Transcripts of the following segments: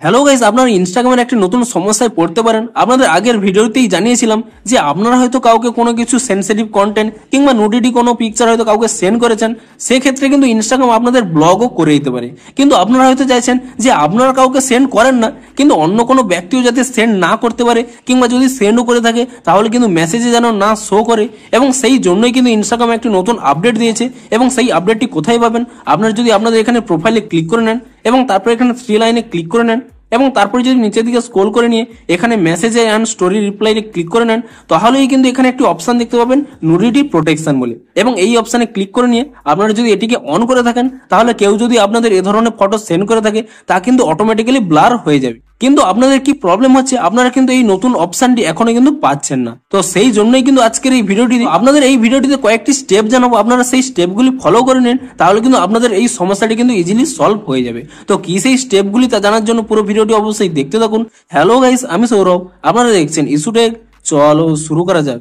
Hello guys, আপনারা ইনস্টাগ্রামের একটা নতুন সমস্যায় পড়তে পারেন। আপনাদের আগের ভিডিওতেই জানিয়েছিলাম যে আপনারা হয়তো কাউকে কোনো কিছু সেনসিটিভ কন্টেন্ট কিংবা নুডিটি কোনো পিকচার হয়তো কাউকে সেন্ড করেছেন, সেক্ষেত্রে কিন্তু ইনস্টাগ্রাম আপনাদের ব্লগও করে দিতে পারে। কিন্তু আপনারা হয়তো চাইছেন যে আপনারা কাউকে সেন্ড করেন না, কিন্তু অন্য কোনো ব্যক্তিও যাতে সেন্ড না করতে পারে, কিংবা যদি সেন্ডও করে থাকে তাহলে কিন্তু মেসেজে যেন না শো করে। এবং সেই জন্যই কিন্তু ইনস্টাগ্রাম একটি নতুন আপডেট দিয়েছে। এবং সেই আপডেটটি কোথায় পাবেন? আপনারা যদি আপনাদের এখানে প্রোফাইলে ক্লিক করে নেন এবং তারপর এখানে 3 লাইনে ক্লিক করে নেন এবং তারপরে যদি নিচের দিকে স্ক্রল করে নিয়ে এখানে মেসেজে এন্ড স্টোরি রিপ্লাইতে ক্লিক করে নেন, তাহলেই কিন্তু এখানে একটি অপশন দেখতে পাবেন নুডিটি প্রোটেকশন বলে। এবং এই অপশনে ক্লিক করে নিয়ে আপনারা যদি এটিকে অন করে থাকেন, তাহলে কেউ যদি আপনাদের এ ধরনের ফটো সেন্ড করে থাকে তা কিন্তু অটোমেটিক্যালি ব্লার হয়ে যাবে। কিন্তু আপনাদের কি প্রবলেম হচ্ছে, আপনারা কিন্তু এই নতুন অপশনটি এখনো কিন্তু পাচ্ছেন না। তো সেই জন্যই কিন্তু আজকের এই ভিডিওটি, আপনাদের এই ভিডিওটিতে কয়েকটি স্টেপ জানাবো, আপনারা সেই স্টেপগুলি ফলো করে নেন, তাহলে কিন্তু আপনাদের এই সমস্যাটি কিন্তু ইজিলি সলভ হয়ে যাবে। তো কি সেই স্টেপগুলি তা জানার জন্য পুরো ভিডিওটি অবশ্যই দেখতে থাকুন। হ্যালো গাইস, আমি সৌরভ, আপনারা দেখছেন ইস্যুটেক। চলো শুরু করা যাক।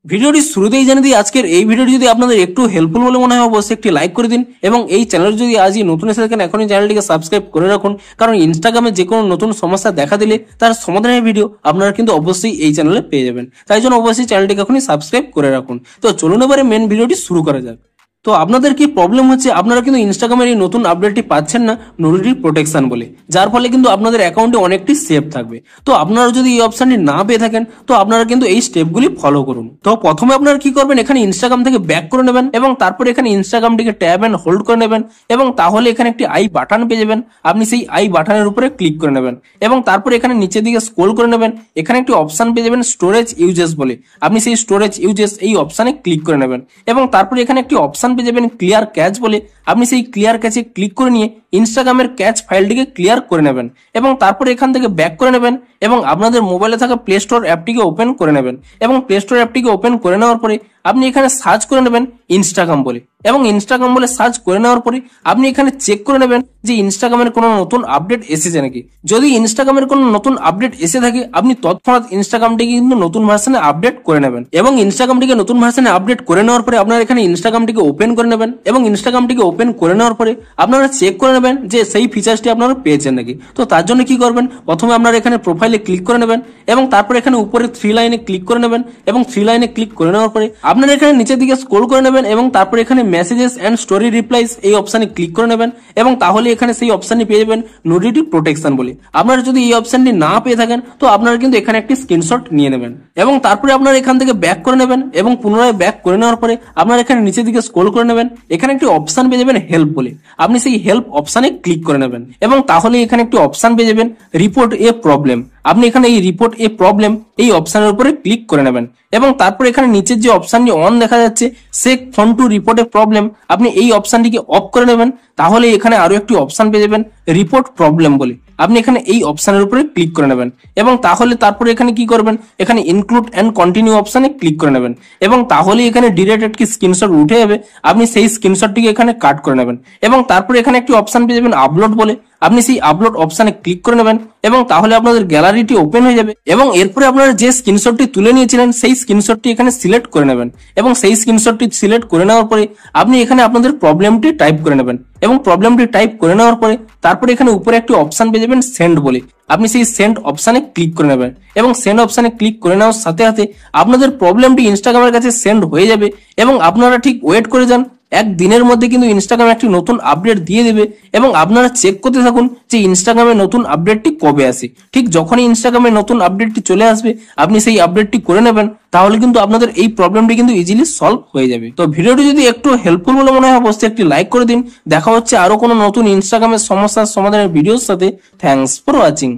ভিডিওটি শুরুতেই জানিয়ে দিই, আজকের এই ভিডিওটি যদি আপনাদের একটু হেল্পফুল বলে মনে হয় অবশ্যই একটি লাইক করে দিন এবং এই চ্যানেল যদি আজই নতুন এসে থাকেন এখনই চ্যানেলটিকে সাবস্ক্রাইব করে রাখুন, কারণ ইনস্টাগ্রামে যে কোনো নতুন সমস্যা দেখা দিলে তার সমাধানের ভিডিও আপনারা কিন্তু অবশ্যই এই চ্যানেলে পেয়ে যাবেন। তাই জন্য অবশ্যই চ্যানেলটিকে এখনই সাবস্ক্রাইব করে রাখুন। তো চলুন এবারে মেন ভিডিওটি শুরু করা যাক। তো আপনাদের কি প্রবলেম হচ্ছে, আপনারা কিন্তু ইনস্টাগ্রামের এই নতুন আপডেটটি পাচ্ছেন না নুডিটি প্রোটেকশন বলে, যার ফলে কিন্তু আপনাদের অ্যাকাউন্টে অনেকটি সেভ থাকবে। তো আপনারা যদি এই অপশনটি না পেয়ে থাকেন, তো আপনারা কিন্তু এই স্টেপগুলি ফলো করুন। তো প্রথমে আপনারা কি করবেন, এখানে ইনস্টাগ্রাম থেকে ব্যাক করে নেবেন এবং তারপরে এখানে ইনস্টাগ্রামটিকে ট্যাব এন্ড হোল্ড করে নেবেন এবং তাহলে এখানে একটি আই বাটন পেয়ে যাবেন। আপনি সেই আই বাটনের উপরে ক্লিক করে নেবেন এবং তারপরে এখানে নিচের দিকে স্ক্রল করে নেবেন। এখানে একটি অপশন পেয়ে যাবেন স্টোরেজ ইউজেস বলে, আপনি সেই স্টোরেজ ইউজেস এই অপশনে ক্লিক করে নেবেন এবং তারপরে এখানে একটি অপশন পেয়ে যাবেন ক্লিয়ার ক্যাচ বলে, আপনি সেই ক্লিয়ার ক্যাচে ক্লিক করে নিয়ে ইনস্টাগ্রামের ক্যাচ ফাইলটিকে ক্লিয়ার করে নেবেন এবং তারপরে এখান থেকে ব্যাক করে নেবেন এবং আপনাদের মোবাইলে থাকা প্লে স্টোর অ্যাপটিকে ওপেন করে নেবেন এবং প্লে স্টোর অ্যাপটিকে ওপেন করে নেওয়ার পরে আপনি এখানে সার্চ করে নেবেন ইনস্টাগ্রাম বলে এবং ইনস্টাগ্রাম বলে সার্চ করে নেওয়ার পরে আপনি এখানে চেক করে নেবেন যে ইনস্টাগ্রামের কোনো নতুন আপডেট এসেছে নাকি। যদি ইনস্টাগ্রামের কোনো নতুন আপডেট এসে থাকে, আপনি তৎক্ষণাৎ ইনস্টাগ্রামটিকে কিন্তু নতুন ভার্সনে আপডেট করে নেবেন এবং ইনস্টাগ্রামটিকে নতুন ভার্সনে আপডেট করে নেওয়ার পরে আপনারা এখানে ইনস্টাগ্রামটিকে ওপেন করে নেবেন এবং ইনস্টাগ্রামটিকে ওপেন করে নেওয়ার পরে আপনারা চেক করে নেবেন যে সেই ফিচার্সটি আপনারা পেয়েছেন নাকি। তো তার জন্য কি করবেন, প্রথমে আপনারা এখানে প্রোফাইলে ক্লিক করে নেবেন এবং তারপরে এখানে উপরে 3 লাইনে ক্লিক করে নেবেন এবং 3 লাইনে ক্লিক করে নেওয়ার পরে আপনারা এখানে নিচের দিকে স্ক্রল করে নেবেন এবং তারপরে এখানে মেসেজেস এন্ড স্টোরি রিপ্লাইস এই অপশনে ক্লিক করে নেবেন এবং তাহলে এখানে সেই অপশনটি পেয়ে যাবেন নুডিটি প্রোটেকশন বলে। আপনারা যদি এই অপশনটি না পেয়ে থাকেন, তো আপনারা কিন্তু এখানে একটি স্ক্রিনশট নিয়ে নেবেন এবং তারপরে আপনারা এখান থেকে ব্যাক করে নেবেন এবং পুনরায় ব্যাক করে নেওয়ার পরে আপনারা এখানে নিচের দিকে স্ক্রল করে নেবেন। এখানে একটি অপশন পেয়ে যাবেন হেল্প বলে, আপনি সেই হেল্প অপশনে ক্লিক করে নেবেন এবং তাহলে এখানে একটি অপশন পেয়ে যাবেন রিপোর্ট এ প্রবলেম, আপনি এখানে এই রিপোর্ট এ প্রবলেম এই অপশনের উপরে ক্লিক করে নেবেন এবং তারপর এখানে নিচের যে অপশনটি অন দেখা যাচ্ছে shake phone to report a problem, আপনি এই অপশনটিকে অফ করে নেবেন। তাহলে এখানে আরো একটি অপশন পেয়ে যাবেন রিপোর্ট প্রবলেম বলে, আপনি এখানে এই অপশনের উপরে ক্লিক করে নেবেন এবং তাহলে তারপরে এখানে কি করবেন, এখানে ইনক্লুড এন্ড কন্টিনিউ অপশনে ক্লিক করে নেবেন এবং তাহলে এখানে ডিরেক্ট একটি স্ক্রিনশট উঠে যাবে, আপনি সেই স্ক্রিনশটটিকে এখানে কাট করে নেবেন এবং তারপরে এখানে একটি অপশন পেয়ে যাবেন আপলোড বলে, আপনি সেই আপলোড অপশনে ক্লিক করে নেবেন এবং তাহলে আপনাদের গ্যালারিটি ওপেন হয়ে যাবে এবং এরপরে আপনারা যে স্ক্রিনশটটি তুলে নিয়েছিলেন সেই স্ক্রিনশটটি এখানে সিলেক্ট করে নেবেন এবং সেই স্ক্রিনশটটি সিলেক্ট করে নেওয়ার পরে আপনি এখানে আপনাদের প্রবলেমটি টাইপ করে নেবেন এবং প্রবলেমটি টাইপ করে নেওয়ার পরে তারপরে এখানে উপরে একটি অপশন পেয়ে যাবেন সেন্ড বলে, আপনি সেই সেন্ড অপশনে ক্লিক করে নেবেন এবং সেন্ড অপশনে ক্লিক করে নেওয়ার সাথে সাথে আপনাদের প্রবলেমটি ইনস্টাগ্রামের কাছে সেন্ড হয়ে যাবে এবং আপনারা ঠিক ওয়েট করে যান, এক দিনের মধ্যে কিন্তু ইনস্টাগ্রাম একটি নতুন আপডেট দিয়ে দেবে এবং আপনারা চেক করতে থাকুন যে ইনস্টাগ্রামে নতুন আপডেটটি কবে আসে। ঠিক যখনই ইনস্টাগ্রামে নতুন আপডেটটি চলে আসবে আপনি সেই আপডেটটি করে নেবেন, তাহলে কিন্তু আপনাদের এই প্রবলেমটি কিন্তু ইজিলি সলভ হয়ে যাবে। তো ভিডিওটি যদি একটু হেল্পফুল বলে মনে হয় অবশ্যই একটি লাইক করে দিন। দেখা হচ্ছে আরো কোনো নতুন ইনস্টাগ্রামের সমস্যার সমাধানের ভিডিওর সাথে। Thanks for watching.